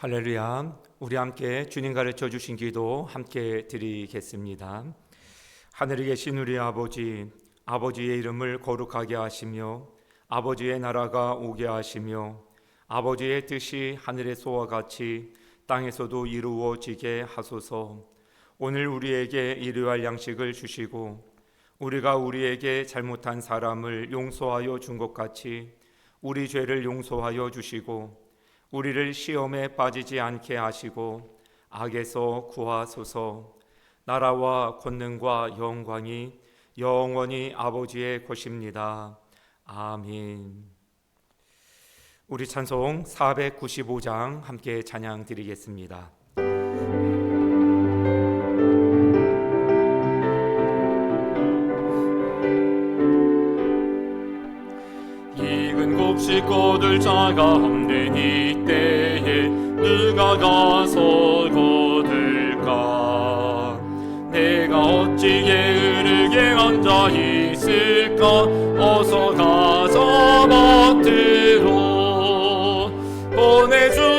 할렐루야. 우리 함께 주님 가르쳐 주신 기도 함께 드리겠습니다. 하늘에 계신 우리 아버지, 아버지의 이름을 거룩하게 하시며 아버지의 나라가 오게 하시며 아버지의 뜻이 하늘에서와 같이 땅에서도 이루어지게 하소서. 오늘 우리에게 일용할 양식을 주시고 우리가 우리에게 잘못한 사람을 용서하여 준 것 같이 우리 죄를 용서하여 주시고 우리를 시험에 빠지지 않게 하시고 악에서 구하소서. 나라와 권능과 영광이 영원히 아버지의 것입니다. 아멘. 우리 찬송 495장 함께 찬양 드리겠습니다. 익은 곡식 거둘 자가 없는 이때에 누가 가서 거둘까? 내가 어찌 게으르게 앉아 있을까? 어서 가서 밭으로 보내주소서.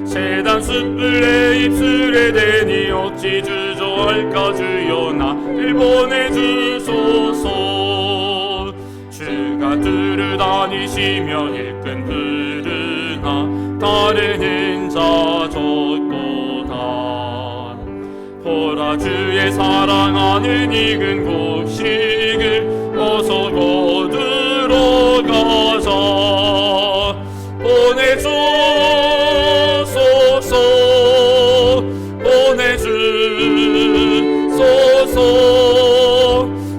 재단 숯불 내 입술에 대니 어찌 주저할까? 주여 나를 보내주소서. 주가 들을 다니시며 일꾼 부르나 따르는 자 적도다. 보라, 주의 사랑하는 익은 곡식을 어서 거두러 가자. 보내주소서.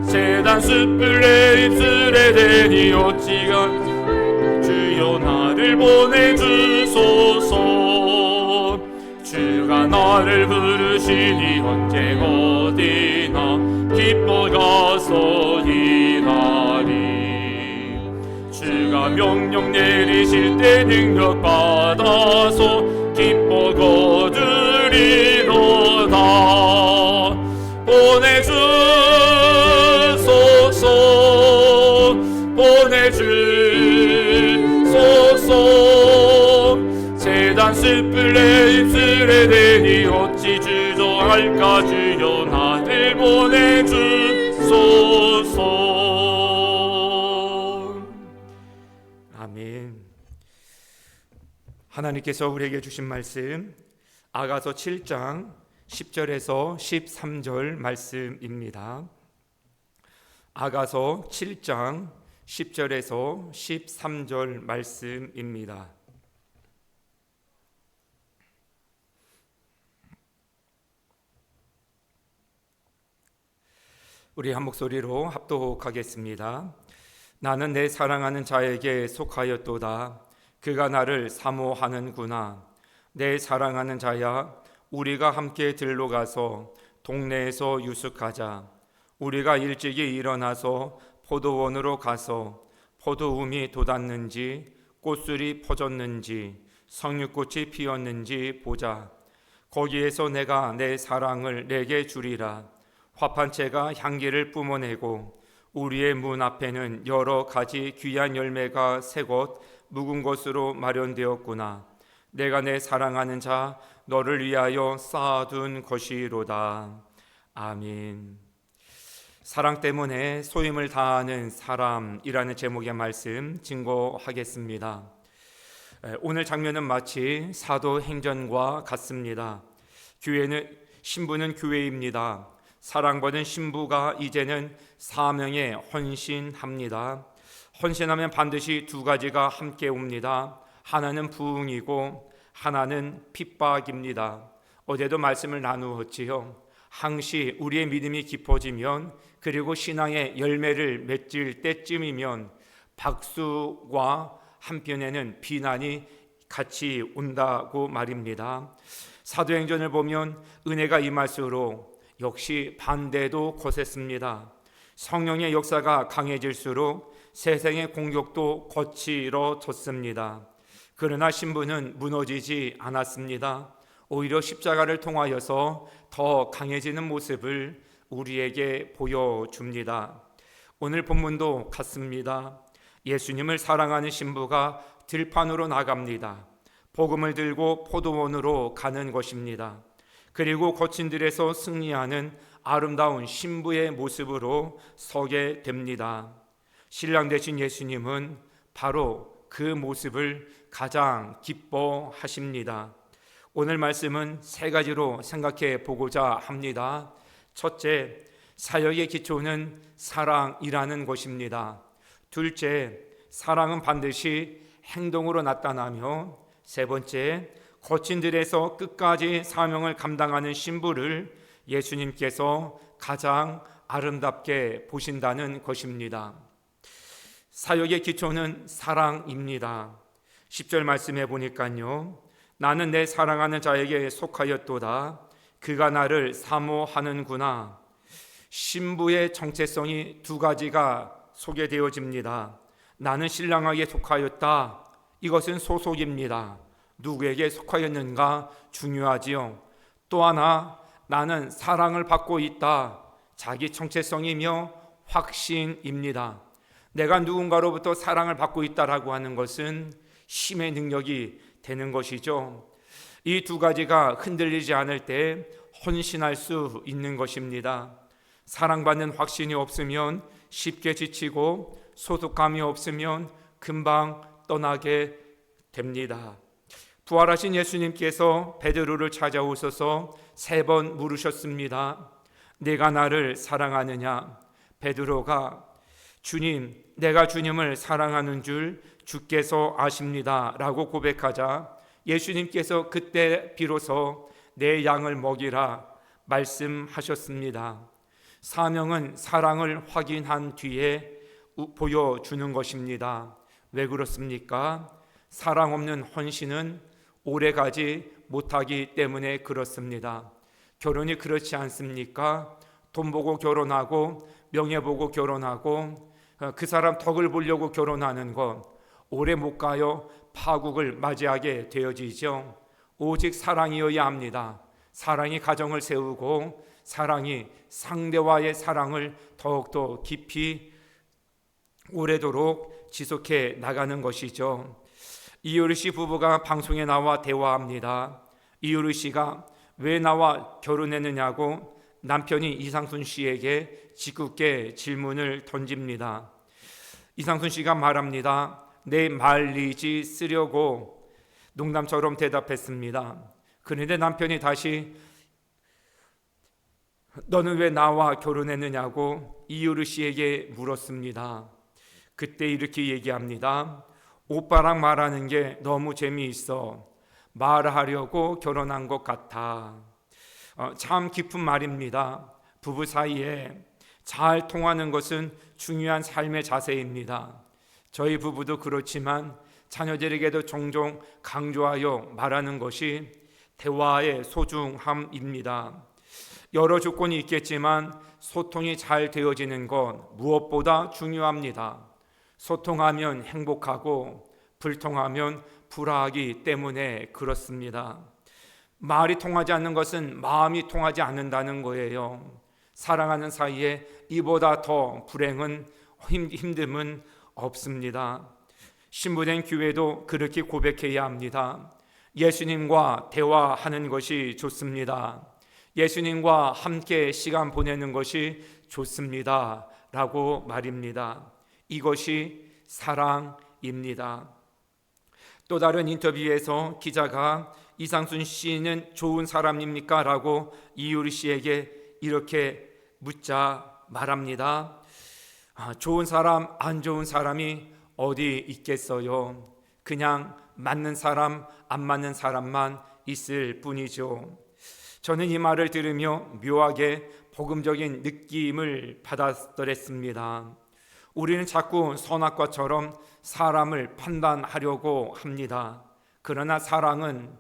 재단 숯불 내 입술에 대니 어찌가 주여 나를 보내주소서. 주가 나를 부르시니 언제 어디나 기뻐 가서 일하리. 주가 명령 내리실 때 능력 받아서 기뻐 거두리로다. 보내주소서. 재단 숯불 내 입술에 대니 어찌 주저할까? 주여 나를 보내주소서. 아멘. 하나님께서 우리에게 주신 말씀 아가서 7장 10절에서 13절 말씀입니다. 아가서 7장 10절에서 13절 말씀입니다. 우리 한 목소리로 합독하겠습니다. 나는 내 사랑하는 자에게 속하였도다. 그가 나를 사모하는구나. 내 사랑하는 자야, 우리가 함께 들로 가서 동네에서 유숙하자. 우리가 일찍이 일어나서 포도원으로 가서 포도움이 돋았는지 꽃술이 퍼졌는지 석류꽃이 피었는지 보자. 거기에서 내가 내 사랑을 내게 주리라. 화판채가 향기를 뿜어내고 우리의 문 앞에는 여러 가지 귀한 열매가 새 것 묵은 것으로 마련되었구나. 내가 내 사랑하는 자 너를 위하여 쌓아둔 것이로다. 아멘. 사랑 때문에 소임을 다하는 사람이라는 제목의 말씀 증거하겠습니다. 오늘 장면은 마치 사도행전과 같습니다. 신부는 교회입니다. 사랑받은 신부가 이제는 사명에 헌신합니다. 헌신하면 반드시 두 가지가 함께 옵니다. 하나는 부흥이고 하나는 핍박입니다. 어제도 말씀을 나누었지요. 항시 우리의 믿음이 깊어지면, 그리고 신앙의 열매를 맺을 때쯤이면 박수와 한편에는 비난이 같이 온다고 말입니다. 사도행전을 보면 은혜가 임할수록 역시 반대도 거셌습니다. 성령의 역사가 강해질수록 세상의 공격도 거칠어졌습니다. 그러나 신부는 무너지지 않았습니다. 오히려 십자가를 통하여서 더 강해지는 모습을 우리에게 보여줍니다. 오늘 본문도 같습니다. 예수님을 사랑하는 신부가 들판으로 나갑니다. 복음을 들고 포도원으로 가는 것입니다. 그리고 거친들에서 승리하는 아름다운 신부의 모습으로 서게 됩니다. 신랑 되신 예수님은 바로 그 모습을 가장 기뻐하십니다. 오늘 말씀은 세 가지로 생각해 보고자 합니다. 첫째, 사역의 기초는 사랑이라는 것입니다. 둘째, 사랑은 반드시 행동으로 나타나며, 세 번째, 거친들에서 끝까지 사명을 감당하는 신부를 예수님께서 가장 아름답게 보신다는 것입니다. 사역의 기초는 사랑입니다. 10절 말씀해 보니까요, 나는 내 사랑하는 자에게 속하였도다. 그가 나를 사모하는구나. 신부의 정체성이 두 가지가 소개되어집니다. 나는 신랑에게 속하였다. 이것은 소속입니다. 누구에게 속하였는가 중요하지요. 또 하나, 나는 사랑을 받고 있다. 자기 정체성이며 확신입니다. 내가 누군가로부터 사랑을 받고 있다라고 하는 것은 힘의 능력이 되는 것이죠. 이 두 가지가 흔들리지 않을 때 헌신할 수 있는 것입니다. 사랑받는 확신이 없으면 쉽게 지치고 소속감이 없으면 금방 떠나게 됩니다. 부활하신 예수님께서 베드로를 찾아오셔서 3번 물으셨습니다. 내가 나를 사랑하느냐? 베드로가 주님, 내가 주님을 사랑하는 줄 주께서 아십니다 라고 고백하자 예수님께서 그때 비로소 내 양을 먹이라 말씀하셨습니다. 사명은 사랑을 확인한 뒤에 보여주는 것입니다. 왜 그렇습니까? 사랑 없는 헌신은 오래가지 못하기 때문에 그렇습니다. 결혼이 그렇지 않습니까? 돈 보고 결혼하고 명예 보고 결혼하고 그 사람 덕을 보려고 결혼하는 것 오래 못 가요. 파국을 맞이하게 되어지죠. 오직 사랑이어야 합니다. 사랑이 가정을 세우고 사랑이 상대와의 사랑을 더욱더 깊이 오래도록 지속해 나가는 것이죠. 이효리 씨 부부가 방송에 나와 대화합니다. 이효리 씨가 왜 나와 결혼했느냐고 남편이 이상순 씨에게 짓궂게 질문을 던집니다. 이상순 씨가 말합니다. 내 말리지 쓰려고 농담처럼 대답했습니다. 그런데 남편이 다시 너는 왜 나와 결혼했느냐고 이효리 씨에게 물었습니다. 그때 이렇게 얘기합니다. 오빠랑 말하는 게 너무 재미있어. 말하려고 결혼한 것 같아. 참 깊은 말입니다. 부부 사이에 잘 통하는 것은 중요한 삶의 자세입니다. 저희 부부도 그렇지만 자녀들에게도 종종 강조하여 말하는 것이 대화의 소중함입니다. 여러 조건이 있겠지만 소통이 잘 되어지는 것 무엇보다 중요합니다. 소통하면 행복하고 불통하면 불화하기 때문에 그렇습니다. 말이 통하지 않는 것은 마음이 통하지 않는다는 거예요. 사랑하는 사이에 이보다 더 불행은 힘듦은 없습니다. 신부된 교회도 그렇게 고백해야 합니다. 예수님과 대화하는 것이 좋습니다. 예수님과 함께 시간 보내는 것이 좋습니다 라고 말입니다. 이것이 사랑입니다. 또 다른 인터뷰에서 기자가 이상순 씨는 좋은 사람입니까? 라고 이효리 씨에게 이렇게 묻자 말합니다. 좋은 사람, 안 좋은 사람이 어디 있겠어요? 그냥 맞는 사람, 안 맞는 사람만 있을 뿐이죠. 저는 이 말을 들으며 묘하게 복음적인 느낌을 받았더랬습니다. 우리는 자꾸 선악과처럼 사람을 판단하려고 합니다. 그러나 사랑은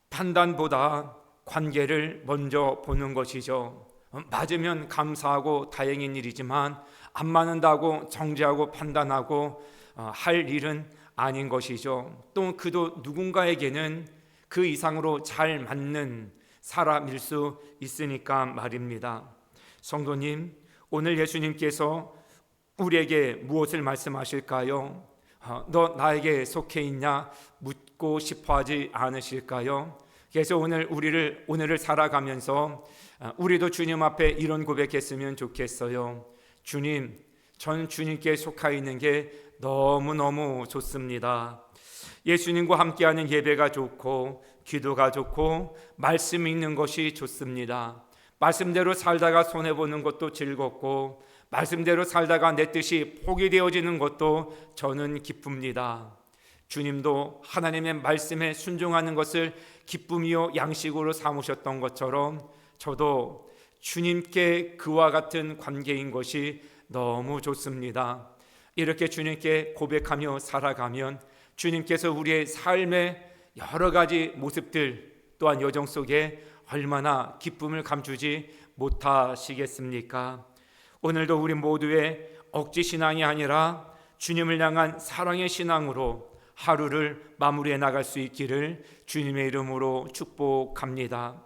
판단보다 관계를 먼저 보는 것이죠. 맞으면 감사하고 다행인 일이지만 안 맞는다고 정죄하고 판단하고 할 일은 아닌 것이죠. 또 그도 누군가에게는 그 이상으로 잘 맞는 사람일 수 있으니까 말입니다. 성도님, 오늘 예수님께서 우리에게 무엇을 말씀하실까요? 너 나에게 속해 있냐? 묻고 싶어 하지 않으실까요? 그래서 오늘을 살아가면서 우리도 주님 앞에 이런 고백했으면 좋겠어요. 주님, 전 주님께 속하 있는 게 너무너무 좋습니다. 예수님과 함께하는 예배가 좋고 기도가 좋고 말씀 읽는 것이 좋습니다. 말씀대로 살다가 손해보는 것도 즐겁고 말씀대로 살다가 내 뜻이 포기되어지는 것도 저는 기쁩니다. 주님도 하나님의 말씀에 순종하는 것을 기쁨이요 양식으로 삼으셨던 것처럼 저도 주님께 그와 같은 관계인 것이 너무 좋습니다. 이렇게 주님께 고백하며 살아가면 주님께서 우리의 삶의 여러 가지 모습들 또한 여정 속에 얼마나 기쁨을 감추지 못하시겠습니까? 오늘도 우리 모두의 억지 신앙이 아니라 주님을 향한 사랑의 신앙으로 하루를 마무리해 나갈 수 있기를 주님의 이름으로 축복합니다.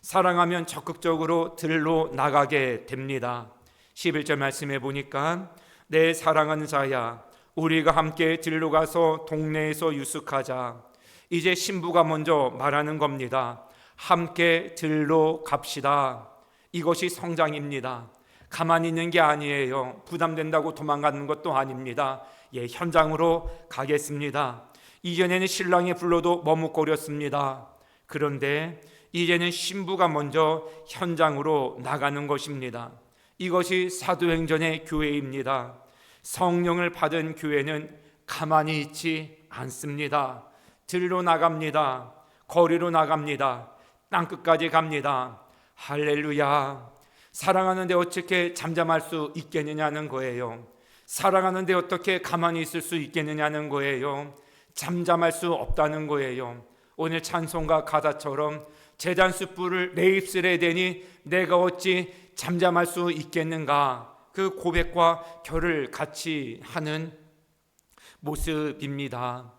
사랑하면 적극적으로 들로 나가게 됩니다. 11절 말씀해 보니까 내 사랑하는 자야 우리가 함께 들로 가서 동네에서 유숙하자. 이제 신부가 먼저 말하는 겁니다. 함께 들로 갑시다. 이것이 성장입니다. 가만히 있는 게 아니에요. 부담된다고 도망가는 것도 아닙니다. 현장으로 가겠습니다. 이전에는 신랑이 불러도 머뭇거렸습니다. 그런데 이제는 신부가 먼저 현장으로 나가는 것입니다. 이것이 사도행전의 교회입니다. 성령을 받은 교회는 가만히 있지 않습니다. 들로 나갑니다. 거리로 나갑니다. 땅끝까지 갑니다. 할렐루야. 사랑하는데 어떻게 잠잠할 수 있겠느냐는 거예요. 사랑하는데 어떻게 가만히 있을 수 있겠느냐는 거예요. 잠잠할 수 없다는 거예요. 오늘 찬송가 가사처럼 제단 숯불을 내 입술에 대니 내가 어찌 잠잠할 수 있겠는가. 그 고백과 결을 같이 하는 모습입니다.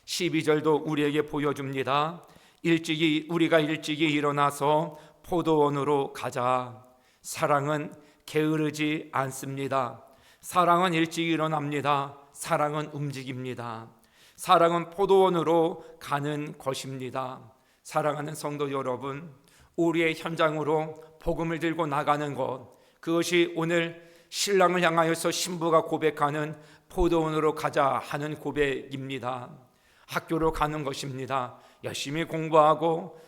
12절도 우리에게 보여줍니다. 우리가 일찍이 일어나서 포도원으로 가자. 사랑은 게으르지 않습니다. 사랑은 일찍 일어납니다. 사랑은 움직입니다. 사랑은 포도원으로 가는 것입니다. 사랑하는 성도 여러분, 우리의 현장으로 복음을 들고 나가는 것, 그것이 오늘 신랑을 향하여서 신부가 고백하는 포도원으로 가자 하는 고백입니다. 학교로 가는 것입니다. 열심히 공부하고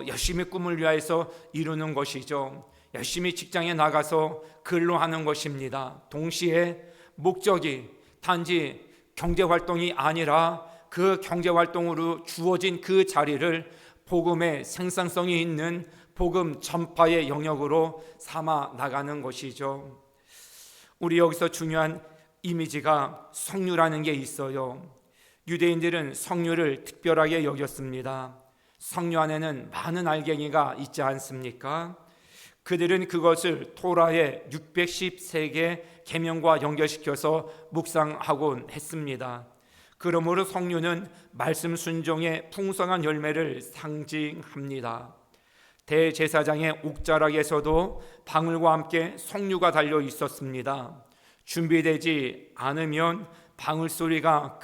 열심히 꿈을 위하여서 이루는 것이죠. 열심히 직장에 나가서 근로 하는 것입니다. 동시에 목적이 단지 경제활동이 아니라 그 경제활동으로 주어진 그 자리를 복음의 생산성이 있는 복음 전파의 영역으로 삼아 나가는 것이죠. 우리 여기서 중요한 이미지가 성류라는 게 있어요. 유대인들은 성류를 특별하게 여겼습니다. 성류 안에는 많은 알갱이가 있지 않습니까? 그들은 그것을 토라의 613개 계명과 연결시켜서 묵상하곤 했습니다. 그러므로 성류는 말씀 순종의 풍성한 열매를 상징합니다. 대제사장의 옥자락에서도 방울과 함께 성류가 달려 있었습니다. 준비되지 않으면 방울 소리가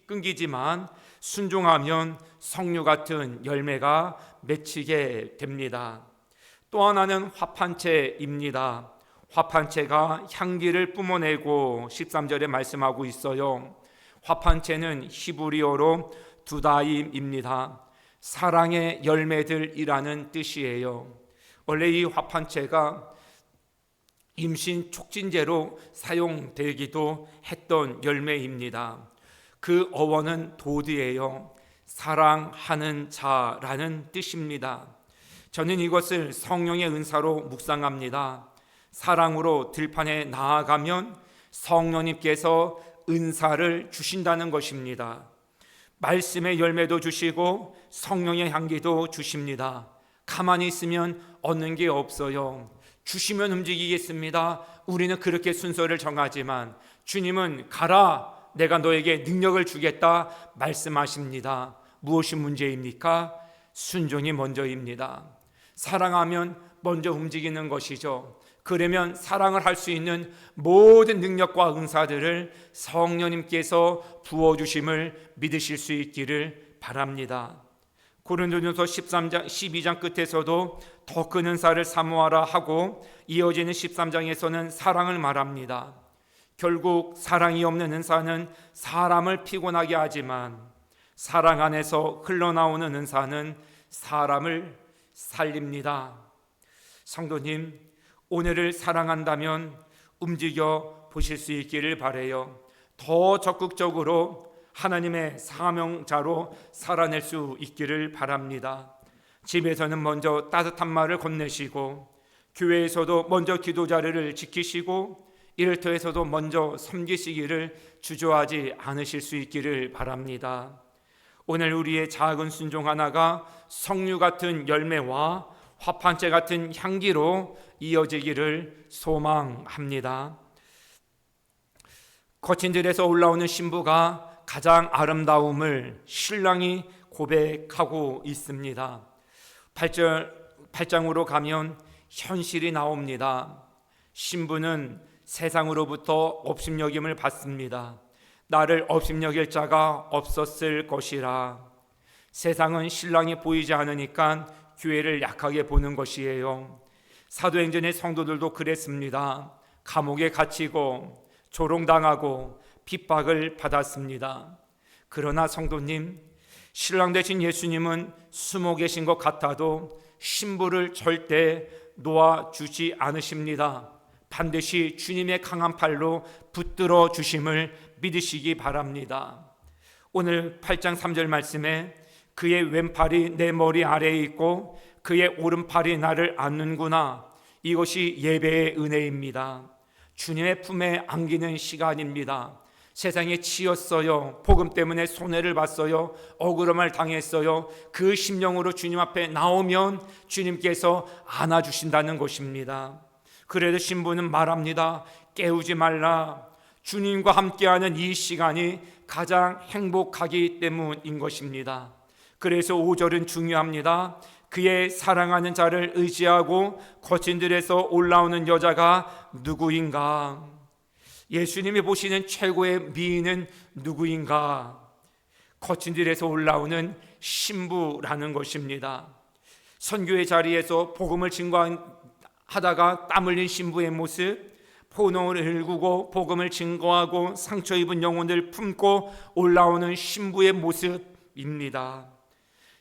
끊기지만 순종하면 성류 같은 열매가 맺히게 됩니다. 또 하나는 화판채입니다. 화판채가 향기를 뿜어내고 13절에 말씀하고 있어요. 화판채는 히브리어로 두다임입니다. 사랑의 열매들이라는 뜻이에요. 원래 이 화판채가 임신 촉진제로 사용되기도 했던 열매입니다. 그 어원은 도드예요. 사랑하는 자라는 뜻입니다. 저는 이것을 성령의 은사로 묵상합니다. 사랑으로 들판에 나아가면 성령님께서 은사를 주신다는 것입니다. 말씀의 열매도 주시고 성령의 향기도 주십니다. 가만히 있으면 얻는 게 없어요. 주시면 움직이겠습니다. 우리는 그렇게 순서를 정하지만 주님은 가라, 내가 너에게 능력을 주겠다 말씀하십니다. 무엇이 문제입니까? 순종이 먼저입니다. 사랑하면 먼저 움직이는 것이죠. 그러면 사랑을 할 수 있는 모든 능력과 은사들을 성령님께서 부어주심을 믿으실 수 있기를 바랍니다. 고린도전서 12장 끝에서도 더 큰 은사를 사모하라 하고 이어지는 13장에서는 사랑을 말합니다. 결국 사랑이 없는 은사는 사람을 피곤하게 하지만 사랑 안에서 흘러나오는 은사는 사람을 살립니다. 성도님, 오늘을 사랑한다면 움직여 보실 수 있기를 바라요. 더 적극적으로 하나님의 사명자로 살아낼 수 있기를 바랍니다. 집에서는 먼저 따뜻한 말을 건네시고, 교회에서도 먼저 기도 자리를 지키시고, 일터에서도 먼저 섬기시기를 주저하지 않으실 수 있기를 바랍니다. 오늘 우리의 작은 순종 하나가 석류 같은 열매와 화판재 같은 향기로 이어지기를 소망합니다. 거친 들에서 올라오는 신부가 가장 아름다움을 신랑이 고백하고 있습니다. 8장으로 가면 현실이 나옵니다. 신부는 세상으로부터 업신여김을 받습니다. 나를 업신여길 자가 없었을 것이라. 세상은 신랑이 보이지 않으니까 교회를 약하게 보는 것이에요. 사도행전의 성도들도 그랬습니다. 감옥에 갇히고 조롱당하고 핍박을 받았습니다. 그러나 성도님, 신랑 되신 예수님은 숨어 계신 것 같아도 신부를 절대 놓아주지 않으십니다. 반드시 주님의 강한 팔로 붙들어 주심을 믿으시기 바랍니다. 오늘 8장 3절 말씀에 그의 왼팔이 내 머리 아래에 있고 그의 오른팔이 나를 안는구나. 이것이 예배의 은혜입니다. 주님의 품에 안기는 시간입니다. 세상에 치였어요. 복음 때문에 손해를 봤어요. 억울함을 당했어요. 그 심령으로 주님 앞에 나오면 주님께서 안아주신다는 것입니다. 그래도 신부는 말합니다. 깨우지 말라. 주님과 함께하는 이 시간이 가장 행복하기 때문인 것입니다. 그래서 5절은 중요합니다. 그의 사랑하는 자를 의지하고 거친 들에서 올라오는 여자가 누구인가? 예수님이 보시는 최고의 미인은 누구인가? 거친 들에서 올라오는 신부라는 것입니다. 선교의 자리에서 복음을 증거하다가 땀 흘린 신부의 모습, 포도를 일구고 복음을 증거하고 상처 입은 영혼을 품고 올라오는 신부의 모습입니다.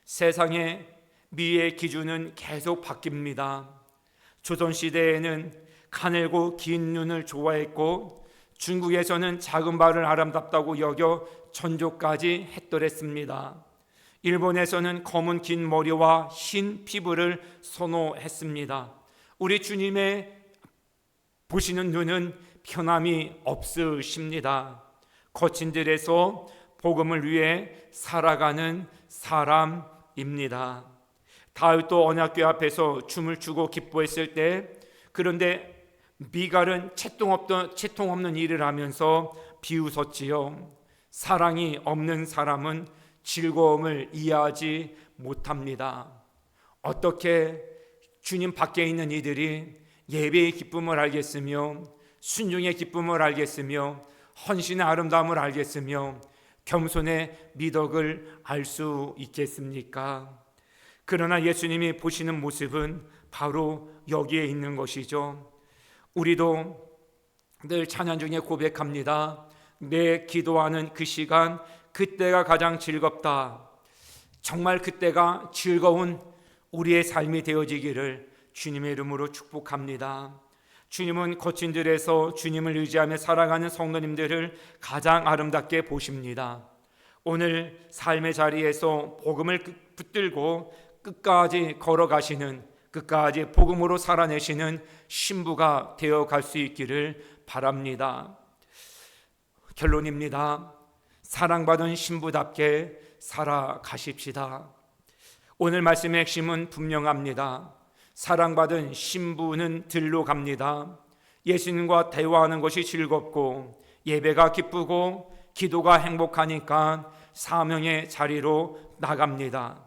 세상의 미의 기준은 계속 바뀝니다. 조선시대에는 가늘고 긴 눈을 좋아했고 중국에서는 작은 발을 아름답다고 여겨 전조까지 했더랬습니다. 일본에서는 검은 긴 머리와 흰 피부를 선호했습니다. 우리 주님의 보시는 눈은 편함이 없으십니다. 거친 들에서 복음을 위해 살아가는 사람입니다. 다윗도 언약궤 앞에서 춤을 추고 기뻐했을 때, 그런데 미갈은 채통 없는 일을 하면서 비웃었지요. 사랑이 없는 사람은 즐거움을 이해하지 못합니다. 어떻게 주님 밖에 있는 이들이 예배의 기쁨을 알겠으며 순종의 기쁨을 알겠으며 헌신의 아름다움을 알겠으며 겸손의 미덕을 알 수 있겠습니까? 그러나 예수님이 보시는 모습은 바로 여기에 있는 것이죠. 우리도 늘 찬양 중에 고백합니다. 내 기도하는 그 시간, 그때가 가장 즐겁다. 정말 그때가 즐거운 우리의 삶이 되어지기를 주님의 이름으로 축복합니다. 주님은 거친 들에서 주님을 의지하며 살아가는 성도님들을 가장 아름답게 보십니다. 오늘 삶의 자리에서 복음을 붙들고 끝까지 걸어가시는, 끝까지 복음으로 살아내시는 신부가 되어갈 수 있기를 바랍니다. 결론입니다. 사랑받은 신부답게 살아가십시다. 오늘 말씀의 핵심은 분명합니다. 사랑받은 신부는 들로 갑니다. 예수님과 대화하는 것이 즐겁고 예배가 기쁘고 기도가 행복하니까 사명의 자리로 나갑니다.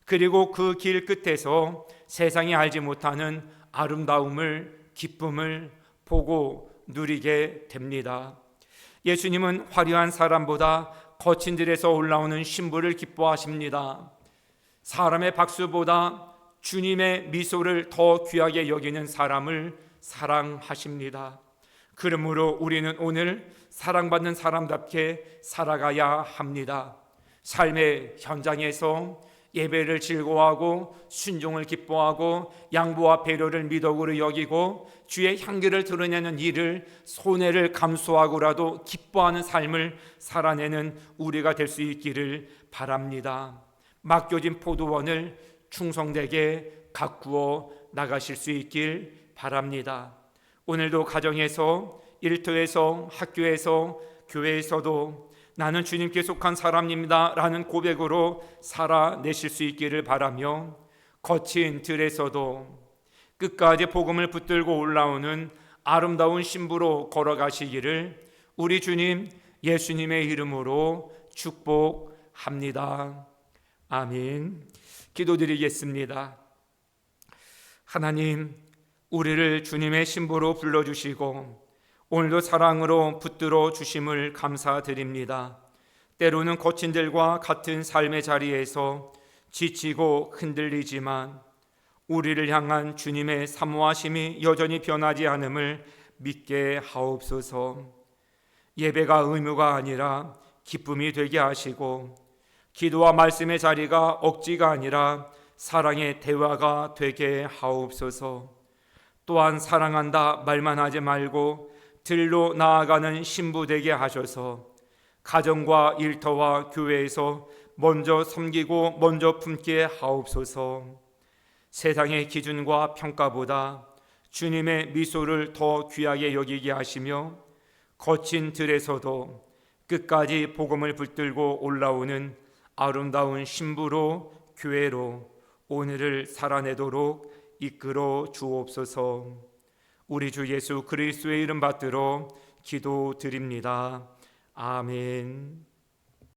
그리고 그 길 끝에서 세상이 알지 못하는 아름다움을 기쁨을 보고 누리게 됩니다. 예수님은 화려한 사람보다 거친 들에서 올라오는 신부를 기뻐하십니다. 사람의 박수보다 주님의 미소를 더 귀하게 여기는 사람을 사랑하십니다. 그러므로 우리는 오늘 사랑받는 사람답게 살아가야 합니다. 삶의 현장에서 예배를 즐거워하고 순종을 기뻐하고 양보와 배려를 미덕으로 여기고 주의 향기를 드러내는 일을 손해를 감수하고라도 기뻐하는 삶을 살아내는 우리가 될 수 있기를 바랍니다. 맡겨진 포도원을 충성되게 가꾸어 나가실 수 있길 바랍니다. 오늘도 가정에서, 일터에서, 학교에서, 교회에서도 나는 주님께 속한 사람입니다 라는 고백으로 살아내실 수 있기를 바라며, 거친 들에서도 끝까지 복음을 붙들고 올라오는 아름다운 신부로 걸어가시기를 우리 주님 예수님의 이름으로 축복합니다. 아멘. 기도드리겠습니다. 하나님, 우리를 주님의 신부로 불러주시고 오늘도 사랑으로 붙들어 주심을 감사드립니다. 때로는 거친들과 같은 삶의 자리에서 지치고 흔들리지만 우리를 향한 주님의 사모하심이 여전히 변하지 않음을 믿게 하옵소서. 예배가 의무가 아니라 기쁨이 되게 하시고, 기도와 말씀의 자리가 억지가 아니라 사랑의 대화가 되게 하옵소서. 또한 사랑한다 말만 하지 말고 들로 나아가는 신부 되게 하셔서 가정과 일터와 교회에서 먼저 섬기고 먼저 품게 하옵소서. 세상의 기준과 평가보다 주님의 미소를 더 귀하게 여기게 하시며, 거친 들에서도 끝까지 복음을 붙들고 올라오는 아름다운 신부로, 교회로 오늘을 살아내도록 이끌어 주옵소서. 우리 주 예수 그리스도의 이름 받들어 기도드립니다. 아멘.